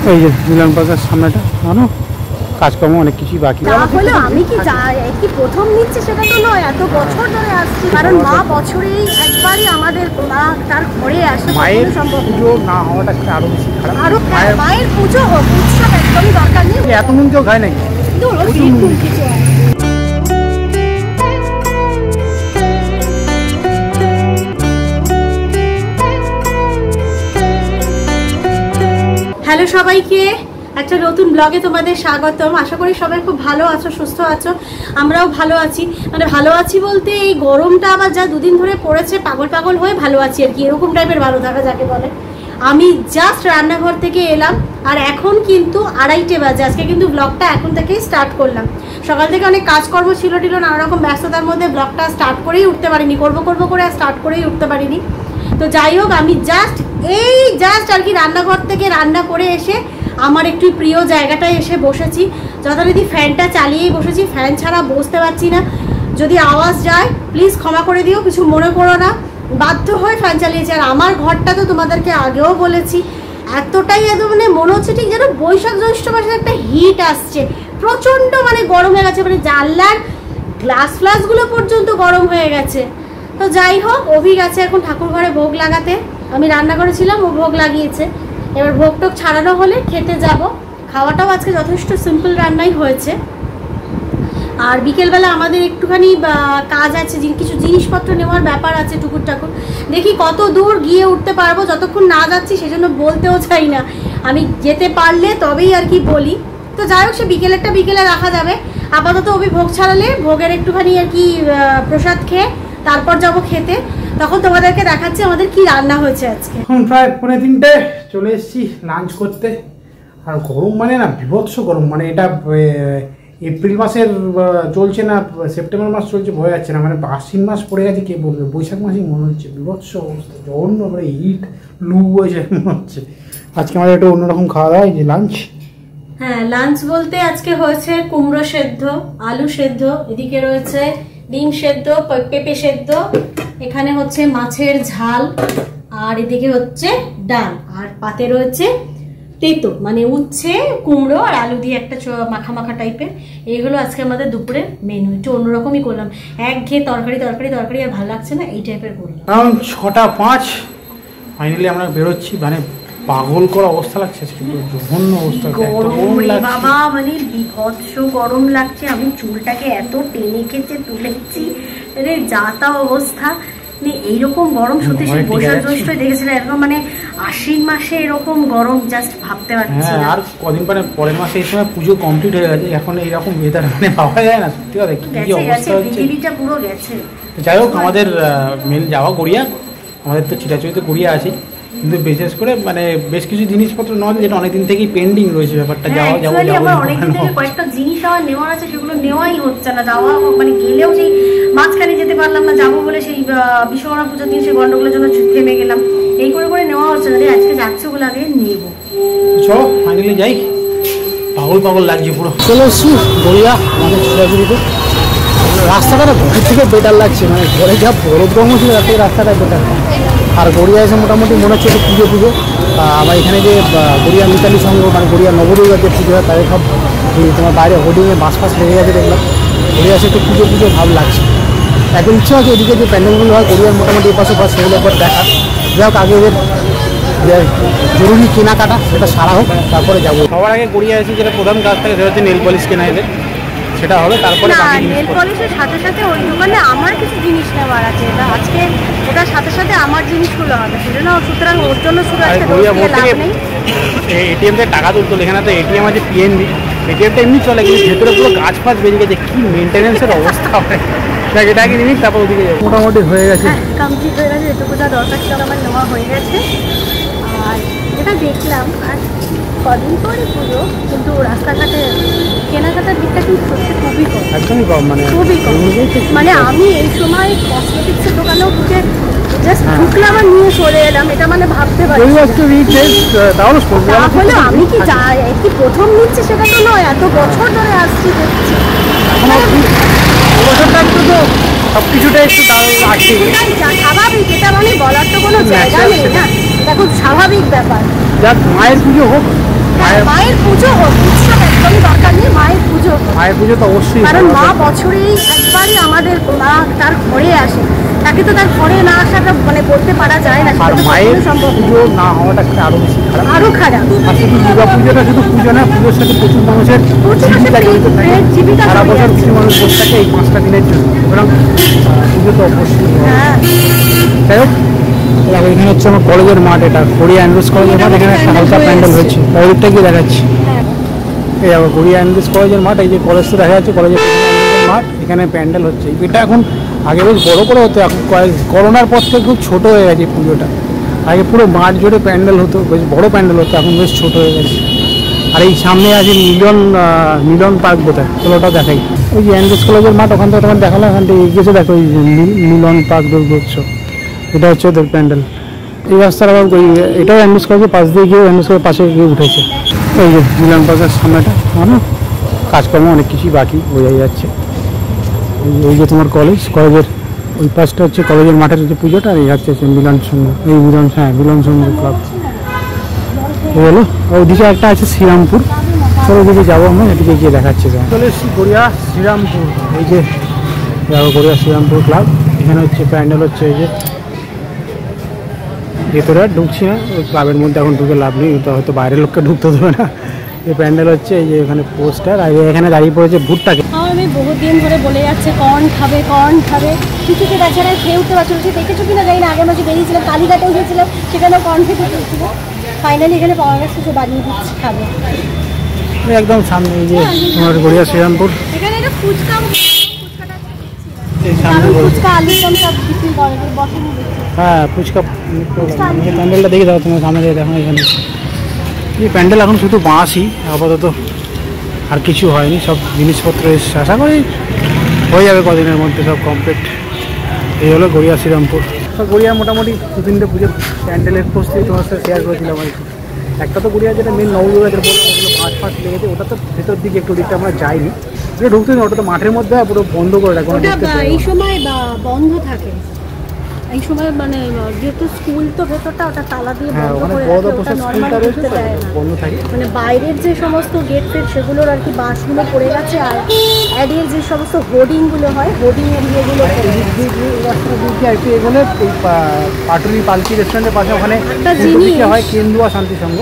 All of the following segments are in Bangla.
এই যে মিলন পার্কের সামনেটা জানো কাজকর্ম অনেক কিছুই বাকি। হলো আমি কি প্রথম নিচ্ছি সেটা তো নয়, এত বছর ধরে আসছি, কারণ মা বছরেই একবারই আমাদের মা তার ঘরে আসে। মায়ের পুজো না হওয়াটা আরো বেশি খারাপ। আরো মায়ের পুজো হোক, উৎসব একদমই দরকার নেই। এত নুন কেউ খায় নাকি? কিছু হ্যালো সবাইকে, একটা নতুন ব্লগে তোমাদের স্বাগতম। আশা করি সবাই খুব ভালো আছো, সুস্থ আছো। আমরাও ভালো আছি, মানে ভালো আছি বলতে এই গরমটা আবার যা দুদিন ধরে পড়েছে পাগল পাগল হয়ে ভালো আছি আর কি, এরকম টাইপের ভালো থাকা যাকে বলে। আমি জাস্ট রান্নাঘর থেকে এলাম আর এখন কিন্তু 2:30 বাজে। আজকে কিন্তু ব্লগটা এখন থেকেই স্টার্ট করলাম। সকাল থেকে অনেক কাজকর্ম ছিল নানা রকম ব্যস্ততার মধ্যে ব্লগটা স্টার্ট করেই উঠতে পারিনি, করবো করে স্টার্ট করেই উঠতে পারিনি। তো যাই হোক, আমি জাস্ট আর কি রান্নাঘর থেকে রান্না করে এসে আমার একটু প্রিয় জায়গাটায় এসে বসেছি। যথারীতি ফ্যানটা চালিয়েই বসেছি, ফ্যান ছাড়া বসতে পারছি না। যদি আওয়াজ যায় প্লিজ ক্ষমা করে দিও, কিছু মনে করো না, বাধ্য হয়ে ফ্যান চালিয়েছি। আর আমার ঘরটা তো তোমাদেরকে আগেও বলেছি, এতটাই মানে মনে হচ্ছে ঠিক যেন বৈশাখ জ্যৈষ্ঠ মাসের একটা হিট আসছে, প্রচণ্ড মানে গরম হয়ে গেছে, মানে জানলার গ্লাসগুলো পর্যন্ত গরম হয়ে গেছে। তো যাই হোক, অভি গেছে এখন ঠাকুর ঘরে ভোগ লাগাতে, আমি রান্না করেছিলাম, ও ভোগ লাগিয়েছে। এবার ভোগ টোগ ছাড়ানো হলে খেতে যাব। খাওয়াটাও আজকে যথেষ্ট সিম্পল রান্নাই হয়েছে। আর বিকেলবেলা আমাদের একটুখানি কাজ আছে, কিছু জিনিসপত্র নেওয়ার ব্যাপার আছে টুকুর টাকুর। দেখি কত দূর গিয়ে উঠতে পারবো, যতক্ষণ না যাচ্ছি সেজন্য বলতেও চাই না। আমি যেতে পারলে তবেই আর কি বলি। তো যাই হোক, সে বিকেলে রাখা যাবে। আপাতত অভি ভোগ ছাড়ালে ভোগের একটুখানি আর কি প্রসাদ খেয়ে তারপর যাব খেতে। তখন তোমাদেরকে দেখাচ্ছি আমাদের কি রান্না হয়েছে আজকে। এখন প্রায় 3:30 চলে এসেছি লাঞ্চ করতে। আর গরম মানে না বিভৎস গরম, মানে এটা এপ্রিল মাসের চলছে না সেপ্টেম্বর মাস চলছে, ভয় যাচ্ছে না, মানে আশ্বিন মাস পড়ে গেছে কে বলবে, বৈশাখ মাসেই মনে হচ্ছে। বিভৎস অবস্থা, জঘন্য, মানে হিট লু বইছে মনে হচ্ছে। আজকে আমাদের একটু অন্যরকম খাওয়া দাওয়া, এই যে লাঞ্চ। হ্যাঁ, লাঞ্চ বলতে আজকে হয়েছে কুমড়ো সেদ্ধ, আলু সেদ্ধ, এদিকে রয়েছে ডিম সেদ্ধ, পেঁপে সেদ্ধ, এখানে হচ্ছে মাছের ঝাল, আর এদিকে হচ্ছে ডাল, আর পাতে রয়েছে তেতো মানে উচ্ছে, কুমড়ো আর আলু দিয়ে একটা মাখা মাখা টাইপের। এইগুলো আজকে আমাদের দুপুরে মেনু। একটু অন্যরকমই করলাম, একঘেয়ে তরকারি আর ভালো লাগছে না, এই টাইপের করলাম। কারণ 6:05 ফাইনালি আমরা বেরোচ্ছি, মানে পাগল করা অবস্থা লাগছে, জঘন্য অবস্থা, বাবা মানে বিভৎস গরম লাগছে। আমি চুলটাকে এত টেনে খেতে তুলেছি, রে যা তা অবস্থা। মানে এইরকম গরম সত্যি সেই বৈশাখ জ্যৈষ্ঠ দেখেছিলাম, এরকম মানে আশ্বিন মাসে এরকম গরম জাস্ট ভাবতে পারছি না। আর কদিন পরের মাসে এই সময় পুজো কমপ্লিট হয়ে গেছে, এখন এইরকম ওয়েদার মানে পাওয়া যায় না, সত্যি কথা কি অবস্থা হচ্ছে, পৃথিবীটা পুরো গেছে। যাই হোক, আমাদের মেন যাওয়া গড়িয়া, আমাদের তো চিরাচরিত গড়িয়া আছে, কিন্তু বিশেষ করে মানে বেশ কিছু জিনিসপত্র নেওয়া যেটা অনেকদিন থেকেই পেন্ডিং রয়েছে, ব্যাপারটা যাওয়া অনেকদিন থেকে কয়েকটা জিনিস আমার নেওয়ার আছে, সেগুলো নেওয়াই হচ্ছে না। যাওয়া মানে গেলেও সেই মাঝখানে যেতে পারলাম না, যাবো বলে সেই বিশ্বকর্মা পুজোর দিন সেই গন্ডগোলের জন্য থেমে গেলাম, এই করে নেওয়া হচ্ছে না। আজকে যাচ্ছে ওগুলো আগে নেবো। চলো ফাইনালি যাই, পাগল লাগছে পুরো। চলে এসছি গড়িয়া আমাদের চিরাচরিত। রাস্তাটা ঘরের থেকে বেটার লাগছে, মানে ঘরে যা বড় ছিল তার থেকে রাস্তাটা বেটার। আর গড়িয়া এসে মোটামুটি মনে হচ্ছে একটু পুজো। আমার এখানে যে গড়িয়া মিতালি সংঘ, মানে গড়িয়া নবদুর্গার যে পুজো হয় তাদের সব তোমার বাইরে হোর্ডিংয়ে বাস লেগে গেছে দেখলাম। গড়িয়া এসে একটু পুজো ভাব লাগছে। এখন ইচ্ছা আছে এদিকে যে প্যান্ডেলগুলো হয় গড়িয়ার মোটামুটি এপাশে পাশ সেগুলো একবার দেখা। যাই হোক, আগে এদের জরুরি কেনাকাটা সেটা সারা হোক, তারপরে যাবো। সবার আগে গড়িয়া এসে যেটা প্রধান কাজ থাকে সেটা হচ্ছে নেল পলিশ কেনা, এদের সেটা হবে। তারপরে নেল পলিশের সাথে সাথে ওই দোকানে আমার কিছু জিনিস নেওয়ার আছে, আজকে ওটার সাথে সাথে আমার জিনিসগুলো হবে, সেজন্য সুতরাং ওর জন্য শুধু এটিএম থেকে টাকা তুলতো, এখানে তো এটিএম আছে পিএনবি, এটিএমটা এমনি চলে, কিন্তু ভেতরে পুরো গাছ ফাছ বেরিয়ে গেছে, কি মেনটেন্যান্সের অবস্থা হবে। এটা আগে নিবি, তারপর ওদিকে যাবো। মোটামুটি হয়ে গেছে, কমপ্লিট হয়ে গেছে, এটুকু যা দরকার ছিল আমার নেওয়া হয়ে গেছে। আর এটা দেখলাম আর কদিন পরে পুজো, কিন্তু রাস্তাঘাটে কেনাকাটার দিকটা কিন্তু সত্যি খুবই কম, একদমই কম, মানে খুবই কম। মানে আমি এই সময় কসমেটিক্সের দোকানেও ঢুকে জাস্ট ঢুকলাম আর নিয়ে চলে এলাম, এটা মানে ভাবতে পারি। তাহলে আমি কি প্রথম নিচ্ছি সেটা তো নয়, এত বছর ধরে আসছি দেখছি। সবকিছুটা একটু স্বাভাবিক, এটা মানে বলার তো কোনো জায়গা নেই না, এটা খুব স্বাভাবিক ব্যাপার। যাক, মায়ের পুজো হোক, মায়ের পুজো হোক, উৎসব একদমই দরকার নেই, মায়ের পুজো তো অবশ্যই, কারণ মা বছরে একবারই আমাদের মা তার ঘরে আসে, তাকে তো তার ঘরে না আসাটা মানে বলতে পারা যায় না। আর মায়ের পুজো না হওয়াটা আরো বেশি খারাপ, আরো খারাপ। আর শুধু দুর্গা পুজোটা শুধু পুজো না, পুজোর সাথে প্রচুর মানুষের জীবিকা জড়িত থাকে। সারা বছর কিছু মানুষ বসে থাকে এই 5টা দিনের জন্য, সুতরাং পুজো তো অবশ্যই। যাই হোক, এখানে হচ্ছে আমার কলেজের মাঠ, এটা গড়িয়া অ্যান্ড্রুজ কলেজের মাঠ। এখানে একটা হালকা প্যান্ডেল হচ্ছে, ওই দিকটা গিয়ে দেখাচ্ছি। এই আবার গড়িয়া অ্যান্ড্রুজ কলেজের মাঠ, এই যে কলেজ তো দেখা যাচ্ছে, কলেজের মাঠ, এখানে প্যান্ডেল হচ্ছে। এটা এখন আগে বেশ বড় করে হতো, এখন করোনার পর থেকে খুব ছোট হয়ে গেছে পুজোটা। আগে পুরো মাঠ জুড়ে প্যান্ডেল হতো, বেশ বড় প্যান্ডেল হতো, এখন বেশ ছোট হয়ে গেছে। আর এই সামনে আছে মিলন পার্ক বোধহয়, ওটাও দেখাই। ওই যে অ্যান্ড্রুজ কলেজের মাঠ, ওখান থেকে তখন দেখালাম, ওখান থেকে এগিয়েছে দেখো ওই মিলন পার্ক দুর্গোৎসব, এটা হচ্ছে ওদের প্যান্ডেল। এই রাস্তাটা আবার এটাও অ্যান্ড্রুজ কলেজের পাশ দিয়ে গিয়ে অ্যান্ড্রুজ কলেজের পাশে গিয়ে উঠেছে। এই যে মিলন পার্কের সামনেটা, মানে কাজকর্ম অনেক কিছুই বাকি বোঝাই যাচ্ছে। এই যে তোমার কলেজের ওই পাশটা হচ্ছে কলেজের মাঠের যে পুজোটা, আর এই হচ্ছে মিলন সংঘ, এই মিলন সংঘ ক্লাব। এই হলো ওইদিকে একটা আছে শ্রীরামপুর, তো ওইদিকে যাবো আমরা, এদিকে গিয়ে দেখাচ্ছি। চলে এসেছি গড়িয়া শ্রীরামপুর, এই যে যাবো গড়িয়া শ্রীরামপুর ক্লাব। এখানে হচ্ছে প্যান্ডেল হচ্ছে, এই যে ভেতরে আর ঢুকছি না, ওই ক্লাবের মধ্যে এখন ঢুকে লাভ নেই, তো হয়তো বাইরের লোককে ঢুকতে দেবে না। এই প্যান্ডেল হচ্ছে, এই যে এখানে পোস্টার, আর এখানে দাঁড়িয়ে পড়েছে ভুট্টাকে। আমি বহুদিন ধরে বলে যাচ্ছে কর্ন খাবে, কিছুকে তাছাড়া খেয়ে উঠতে পারছিল। সে দেখেছো কিনা জানি না, আগের মাসে বেরিয়েছিলাম, কালীঘাটে উঠেছিলাম, সেখানেও কর্ন খেতে চলছিল। ফাইনালি এখানে পাওয়া গেছে, সে বানিয়ে দিচ্ছে, খাবে একদম সামনে। এই যে তোমার গড়িয়া শ্রীরামপুর, এখানে একটা ফুচকা, হ্যাঁ ফুচকা প্যান্ডেলটা দেখে দাও, তোমার সামনে দেখো। এখানে এই প্যান্ডেল এখন শুধু বাঁশই আপাতত, আর কিছু হয়নি, সব জিনিসপত্র এসছে, আশা করি হয়ে যাবে কদিনের মধ্যে সব কমপ্লিট। এই হলো গড়িয়া শ্রীরামপুর। তো গড়িয়া মোটামুটি 2-3টে পুজোর প্যান্ডেলের প্রস্তুতি তোমার সাথে শেয়ার করেছিলাম আর কি। একটা তো গড়িয়া যেটা মেন নবদুর্গাদের বললাম, ওগুলো বাঁশ লেগেছে, ওটা তো ভেতর দিকে একটু দিকটা আমরা যাইনি, ওটা ঢুকতে না, ওটা তো মাঠের মধ্যে পুরো বন্ধ করে রাখবো। এই সময় বন্ধ থাকে, এই সময় মানে যেহেতু স্কুল তো ভেতরটা, ওটা তালা দিয়ে বন্ধ থাকে, মানে বাইরের যে সমস্ত গেট ফেট সেগুলোর আর কি বাঁশগুলো পড়ে গেছে, আর অ্যাডের যে সমস্ত হোর্ডিংগুলো হয়, হোর্ডিং এরিয়াগুলো এখানে পাটুলি পালকি রেস্টুরেন্টের পাশে ওখানে হয় কেন্দুয়া শান্তি সংঘ,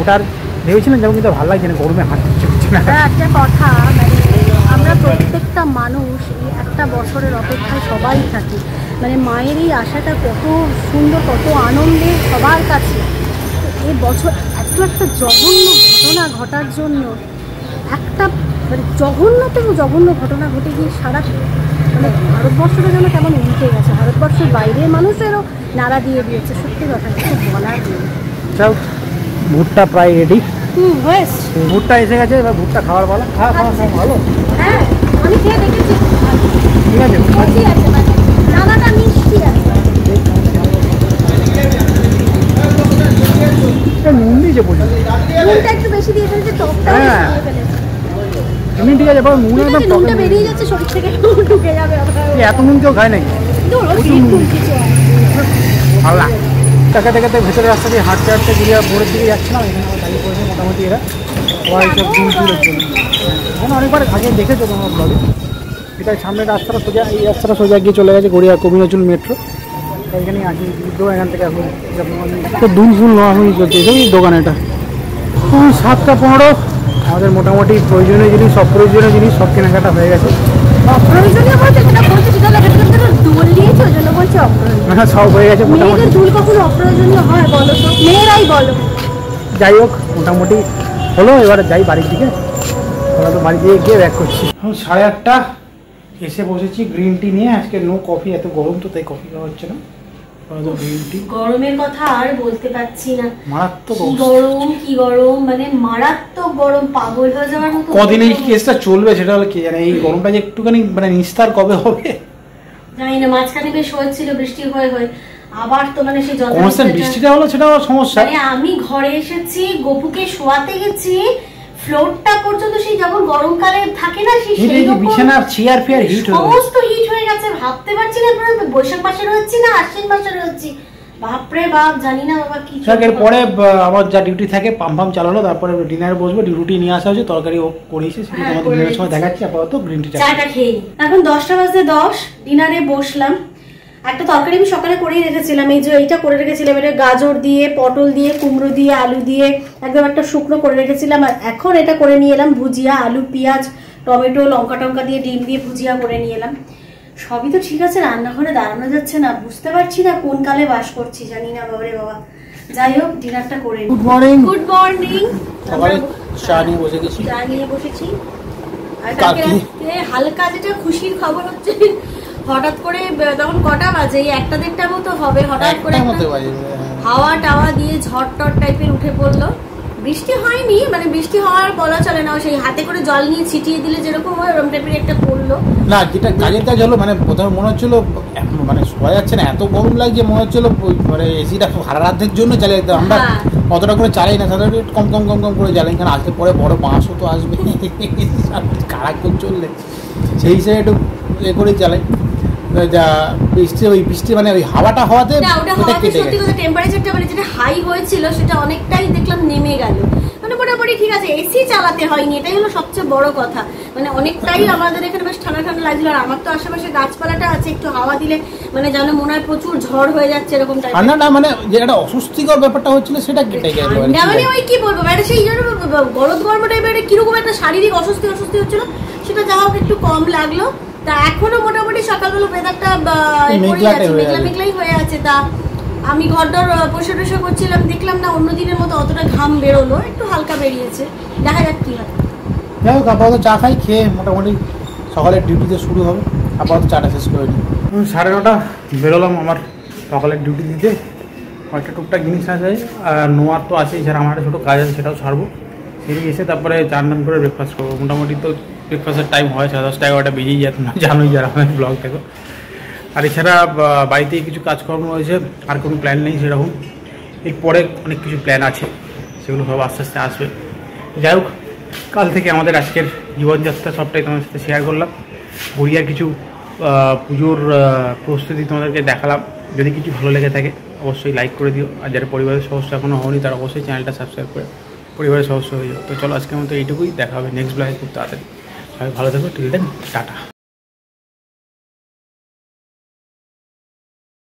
ওটার ভেবেছিলাম যেমন, কিন্তু ভালো লাগছে না, গরমে হাঁটতে না। একটা কথা, মানে আমরা প্রত্যেকটা মানুষ এই একটা বছরের অপেক্ষায় সবাই থাকি, মানে মায়ের এই আশাটা কত সুন্দর, কত আনন্দের সবার কাছে। এই বছর এত একটা জঘন্য ঘটনা ঘটার জন্য, একটা মানে জঘন্য ঘটনা ঘটে গিয়ে সারা মানে ভারতবর্ষটা যেন কেমন উল্টে গেছে, ভারতবর্ষের বাইরের মানুষেরও নাড়া দিয়ে দিয়েছে। সত্যি কথা কিছু বলার নেই। ভুট্টা প্রায় রেডি, হয়েছে, ভুট্টা এসে গেছে, এবার ভুট্টা খাওয়ার বলা। ভালো, হ্যাঁ আমি খেয়ে দেখেছি, ঠিক আছে, মানে দানাটা মিষ্টি আছে। নুন দিয়েছে প্রচুর, নুনটা একটু বেশি দিয়ে ফেলেছে, টকটা দিয়ে ফেলেছে। এমনি ঠিক আছে, নুন একদম নুনটা বেরিয়ে যাচ্ছে শরীর থেকে, ঢুকে যাবে। এত নুন কেউ খায় নাকি? ভালো লাগে। টাকা টাকাতে ভেতরের রাস্তা দিয়ে হাঁটতে গিয়ে ভোরের দিকে যাচ্ছিলাম, এখানে আমার দাঁড়িয়ে পড়েছে মোটামুটি এরা সবাই সব ফুলের জন্য। এখানে অনেকবার আগে দেখেছো তোমার ব্লগে, এটা সামনের রাস্তাটা সোজা, এই রাস্তাটা সোজা গিয়ে চলে গেছে গড়িয়া কবি নজরুল মেট্রো, এখানে আসি এখান থেকে এখন তো দুল ফুল নেওয়া হয়ে চলছে এই দোকান। এটা 7টা 15, আমাদের মোটামুটি প্রয়োজনীয় জিনিস, অপ্রয়োজনীয় জিনিস সব কেনাকাটা হয়ে গেছে। অপ্রয়োজনীয় বলতে যেটা বলছে সেটা দুল দিয়েছে, ওই জন্য বলছে অপ্রয়োজনীয়। হ্যাঁ সব হয়ে গেছে মোটামুটি। দুল কখনো অপ্রয়োজনীয় হয় বলো তো, মেয়েরাই বলো। যাই হোক মোটামুটি হলো, এবার যাই বাড়ির দিকে, ওরা তো বাড়ি দিয়ে গিয়ে ব্যাক করছি। 8:30 এসে বসেছি গ্রিন টি নিয়ে, আজকে নো কফি, এত গরম তো তাই কফি খাওয়া হচ্ছে না, গ্রিন টি। গরমের কথা আর বলতে পারছি না, মারাত্মক কি গরম, মানে মারাত্মক গরম, পাগল হয়ে যাওয়ার মতো। কদিন এই কেসটা চলবে সেটা হলো কে জানে, এই গরমটা যে একটুখানি মানে নিস্তার কবে হবে জানি না। মাঝখানে বেশ হয়েছিল বৃষ্টি হয়ে আবার তো মানে সেই বৃষ্টিটা হলো, সেটা সমস্যা। মানে আমি ঘরে এসেছি, গোপুকে শোয়াতে গেছি, ফ্লোরটা পর্যন্ত সেই যেমন গরমকালে থাকে না, সেই বিছানার চেয়ার ফেয়ার হিট সমস্ত হিট হয়ে গেছে। ভাবতে পারছি না বৈশাখ মাসে রয়েছি না আশ্বিন মাসে রয়েছি, বাপরে বাপ, জানি না বাবা কি। এরপরে আমার যা ডিউটি থাকে পাম্প চালানো, তারপরে ডিনারে বসবো। রুটি নিয়ে আসা হয়েছে, তরকারি ও করেছে, সেটা তোমাদের ডিনারের সময় দেখাচ্ছি। আপাতত গ্রিন টি চাটা খেয়ে এখন 10টা বাজে 10, ডিনারে বসলাম। একটা তরকারি আমি সকালে করেই রেখেছিলাম, এই যে এইটা করে রেখেছিলাম, এটা গাজর দিয়ে, পটল দিয়ে, কুমড়ো দিয়ে, আলু দিয়ে একদম একটা শুকনো করে রেখেছিলাম। আর এখন এটা করে নিয়ে এলাম ভুজিয়া, আলু পেঁয়াজ টমেটো লঙ্কা টঙ্কা দিয়ে ডিম দিয়ে ভুজিয়া করে নিয়ে এলাম। সবই তো ঠিক আছে, রান্নাঘরে দাঁড়ানো যাচ্ছে না, বুঝতে পারছি না কোন কালে বাস করছি, জানি না বাবারে বাবা। যাই হোক, ডিনারটা করে গুড মর্নিং। Good morning. সকালে চা নিয়ে বসে গেছি, চা নিয়ে বসেছি। আর কালকে হালকা যেটা খুশির খবর হচ্ছে, হঠাৎ করে তখন কটা বাজে, এই 1-1:30 মতো হবে, হঠাৎ করে হাওয়া টাওয়া দিয়ে ঝড় টর টাইপের উঠে পড়লো। বৃষ্টি হয়নি, মানে বৃষ্টি হওয়ার বলা চলে না, সেই হাতে করে জল নিয়ে ছিটিয়ে দিলে যেরকম হয় ওরকম টাইপের একটা পড়লো। না, যেটা কাজের কাজ হলো, মানে প্রথমে মনে হচ্ছিল মানে শোয়া যাচ্ছে না, এত গরম লাগছে, মনে হচ্ছিল মানে এসিটা সারা রাতের জন্য চালিয়ে দিতে। আমরা অতটা করে চালাই না, সাধারণত কম কম কম কম করে জ্বালাই, কারণ আজকে পরে বড় বাঁশও তো আসবে কারাক করে চললে, সেই হিসেবে একটু এ করে চালাই। যা বৃষ্টি মানে ওই হাওয়াটা হওয়াতে টেম্পারেচারটা মানে যেটা হাই হয়েছিল সেটা অনেকটাই দেখলাম নেমে গেল, মানে মোটামুটি ঠিক আছে। এসি চালাতে হয়নি, এটাই হলো সবচেয়ে বড় কথা। মানে অনেকটাই আমাদের এখানে বেশ ঠান্ডা ঠান্ডা লাগছিল। আর আমার তো আশেপাশে গাছপালাটা আছে, একটু হাওয়া দিলে মানে যেন মনে হয় প্রচুর ঝড় হয়ে যাচ্ছে এরকম টাইপের। ঠান্ডাটা মানে যে একটা অস্বস্তিকর ব্যাপারটা হচ্ছিল সেটা কেটে গেল। মানে ওই কি বলবো, মানে সেই জন্য গরম গরম টাইপের কিরকম একটা শারীরিক অস্বস্তি হচ্ছিল, সেটা যা হোক একটু কম লাগলো। তা এখনো মোটামুটি সকালবেলা ওয়েদারটা মেঘলাই হয়ে আছে। তা আমি ঘরটার পরিষ্কার টরিষ্কার করছিলাম, দেখলাম না অন্য দিনের মতো অতটা ঘাম বেরোলো, একটু হালকা বেরিয়েছে, দেখা যাক কি হয়। যাই হোক, আপাতত চা খাই, খেয়ে মোটামুটি সকালের ডিউটিতে শুরু হবে। আপাতত চাটা শেষ করে নিই। 9:30 বেরোলাম আমার সকালের ডিউটি দিতে। কয়েকটা টুকটাক জিনিস আছে, আর নোয়ার তো আছেই, ছাড়া আমার একটা ছোটো কাজ আছে, সেটাও ছাড়বো। সেদিকে এসে তারপরে চান করে ব্রেকফাস্ট করবো। মোটামুটি তো ব্রেকফাস্টের টাইম হয় 10:30 11টা বেজেই যায়, তোমরা জানোই যারা আমার ব্লগ থেকে। আর এছাড়া বাড়িতেই কিছু কাজকর্ম রয়েছে, আর কোনো প্ল্যান নেই সেরকম। এরপরে অনেক কিছু প্ল্যান আছে, সেগুলো সব আস্তে আস্তে আসবে। যাই হোক, কাল থেকে আমাদের আজকের জীবনযাত্রা সবটাই তোমাদের সাথে শেয়ার করলাম। গড়িয়ার কিছু পুজোর প্রস্তুতি তোমাদেরকে দেখালাম। যদি কিছু ভালো লেগে থাকে অবশ্যই লাইক করে দিও, আর যারা পরিবারের সদস্য এখনও হয়নি তারা অবশ্যই চ্যানেলটা সাবস্ক্রাইব করে পরিবারের সদস্য হয়ে যাও। তো চলো, আজকের মতো এইটুকুই, দেখা হবে নেক্সট ব্লগে খুব তাড়াতাড়ি। সবাই ভালো থাকো, টিল দেন, টাটা।